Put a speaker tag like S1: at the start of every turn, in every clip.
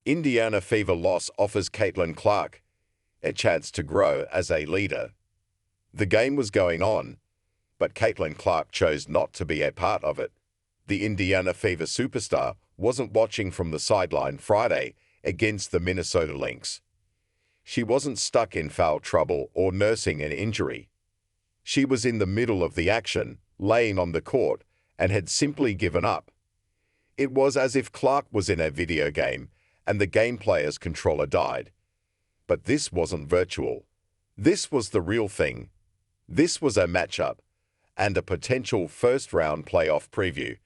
S1: Indiana Fever loss offers Caitlin Clark a chance to grow as a leader. The game was going on, but Caitlin Clark chose not to be a part of it. The Indiana Fever superstar wasn't watching from the sideline Friday against the Minnesota Lynx. She wasn't stuck in foul trouble or nursing an injury. She was in the middle of the action, laying on the court, and had simply given up. It was as if Clark was in a video game and the game player's controller died. But this wasn't virtual. This was the real thing. This was a matchup and a potential first-round playoff preview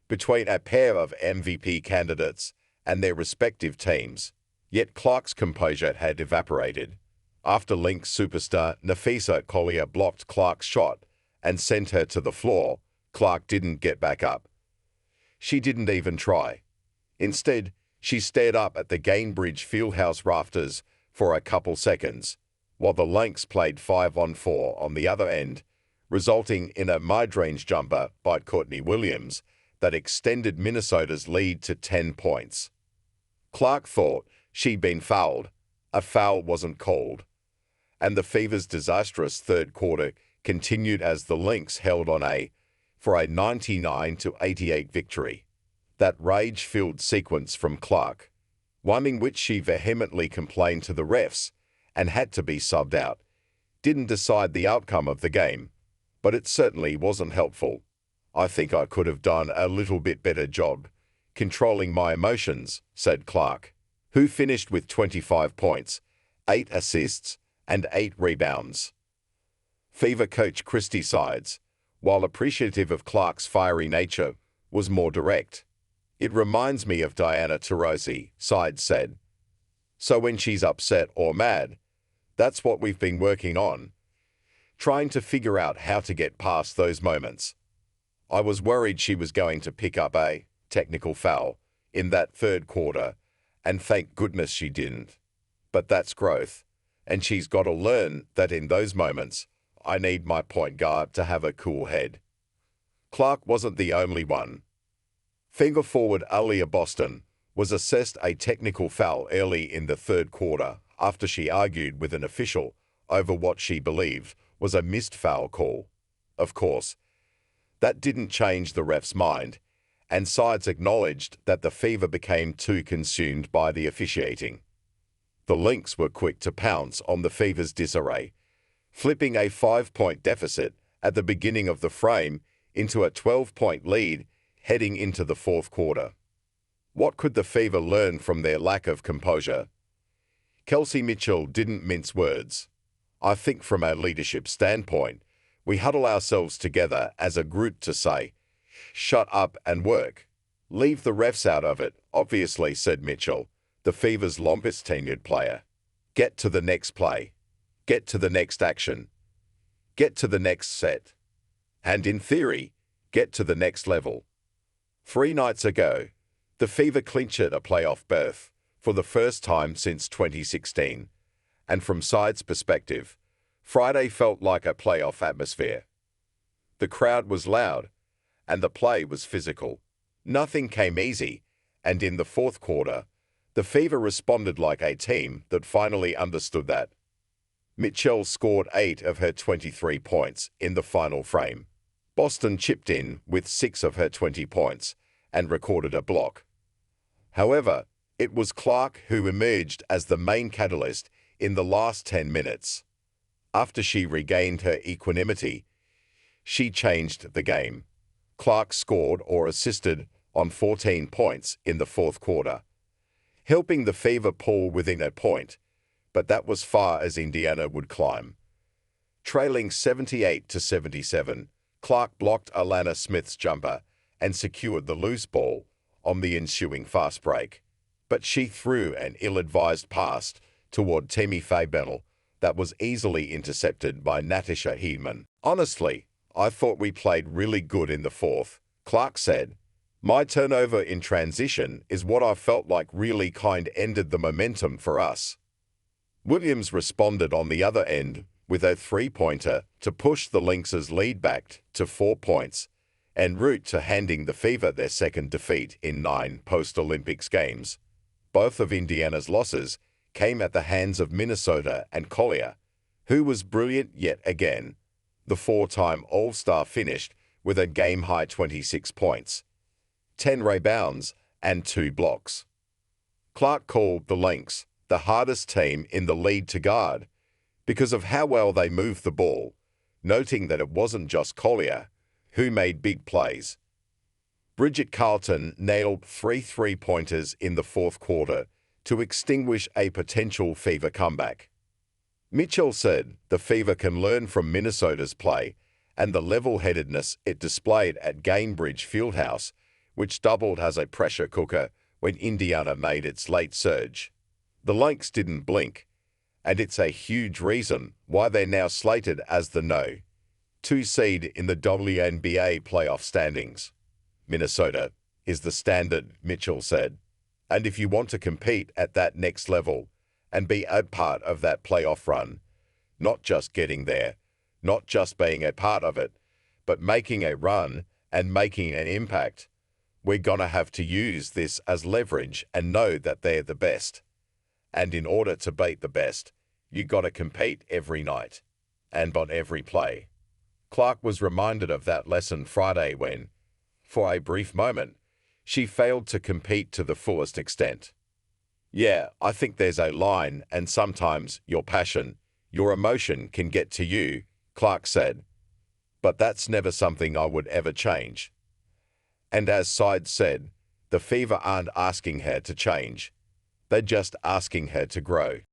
S1: between a pair of MVP candidates and their respective teams. Yet Clark's composure had evaporated. After Lynx superstar Napheesa Collier blocked Clark's shot and sent her to the floor, Clark didn't get back up. She didn't even try. Instead, she stared up at the Gainbridge Fieldhouse Rafters for a couple seconds, while the Lynx played 5-on-4 on the other end, resulting in a Midrange jumper by Courtney Williams that extended Minnesota's lead to 10 points. Clark thought she'd been fouled. A foul wasn't called. And the Fever's disastrous third quarter continued as the Lynx held on for a 99-88 victory. That rage-filled sequence from Clark, one in which she vehemently complained to the refs and had to be subbed out, didn't decide the outcome of the game, but it certainly wasn't helpful. I think I could have done a little bit better job controlling my emotions, said Clark, who finished with 25 points, 8 assists, and 8 rebounds. Fever coach Christy Sides, while appreciative of Clark's fiery nature, was more direct. It reminds me of Diana Taurasi, Sides said. So when she's upset or mad, that's what we've been working on, trying to figure out how to get past those moments. I was worried she was going to pick up a technical foul in that third quarter, and thank goodness she didn't. But that's growth, and she's got to learn that in those moments, I need my point guard to have a cool head. Clark wasn't the only one. Fever forward Aaliyah Boston was assessed a technical foul early in the third quarter after she argued with an official over what she believed was a missed foul call. Of course, that didn't change the ref's mind, and Sides acknowledged that the Fever became too consumed by the officiating. The Lynx were quick to pounce on the Fever's disarray, flipping a 5-point deficit at the beginning of the frame into a 12-point lead heading into the fourth quarter. What could the Fever learn from their lack of composure? Kelsey Mitchell didn't mince words. I think from a leadership standpoint, we huddle ourselves together as a group to say, shut up and work. Leave the refs out of it, obviously, said Mitchell, the Fever's longest tenured player. Get to the next play. Get to the next action. Get to the next set. And in theory, get to the next level. 3 nights ago, the Fever clinched a playoff berth for the first time since 2016, and from Sides' perspective, Friday felt like a playoff atmosphere. The crowd was loud, and the play was physical. Nothing came easy, and in the fourth quarter, the Fever responded like a team that finally understood that. Mitchell scored 8 of her 23 points in the final frame. Boston chipped in with 6 of her 20 points and recorded a block. However, it was Clark who emerged as the main catalyst in the last 10 minutes. After she regained her equanimity, she changed the game. Clark scored or assisted on 14 points in the fourth quarter, helping the Fever pull within a point, but that was far as Indiana would climb. Trailing 78-77, Clark blocked Alana Smith's jumper and secured the loose ball on the ensuing fast break, but she threw an ill-advised pass toward Timmy Fabennell that was easily intercepted by Natasha Heedman. Honestly, I thought we played really good in the fourth, Clark said. My turnover in transition is what I felt like really ended the momentum for us. Williams responded on the other end with a 3-pointer to push the Lynx's lead back to 4 points en route to handing the Fever their second defeat in 9 post-Olympics games. Both of Indiana's losses came at the hands of Minnesota and Collier, who was brilliant yet again. The four-time All-Star finished with a game-high 26 points, 10 rebounds, and 2 blocks. Clark called the Lynx the hardest team in the league to guard because of how well they moved the ball, noting that it wasn't just Collier who made big plays. Bridget Carlton nailed 3 three-pointers in the fourth quarter to extinguish a potential Fever comeback. Mitchell said the Fever can learn from Minnesota's play and the level-headedness it displayed at Gainbridge Fieldhouse, which doubled as a pressure cooker when Indiana made its late surge. The Lynx didn't blink, and it's a huge reason why they're now slated as the No. 2 seed in the WNBA playoff standings. Minnesota is the standard, Mitchell said, and if you want to compete at that next level and be a part of that playoff run, not just getting there, not just being a part of it, but making a run and making an impact, we're gonna have to use this as leverage and know that they're the best. And in order to beat the best, you gotta compete every night and on every play. Clark was reminded of that lesson Friday when, for a brief moment, she failed to compete to the fullest extent. Yeah, I think there's a line, and sometimes your passion, your emotion can get to you, Clark said. But that's never something I would ever change. And as Side said, the Fever aren't asking her to change. They're just asking her to grow.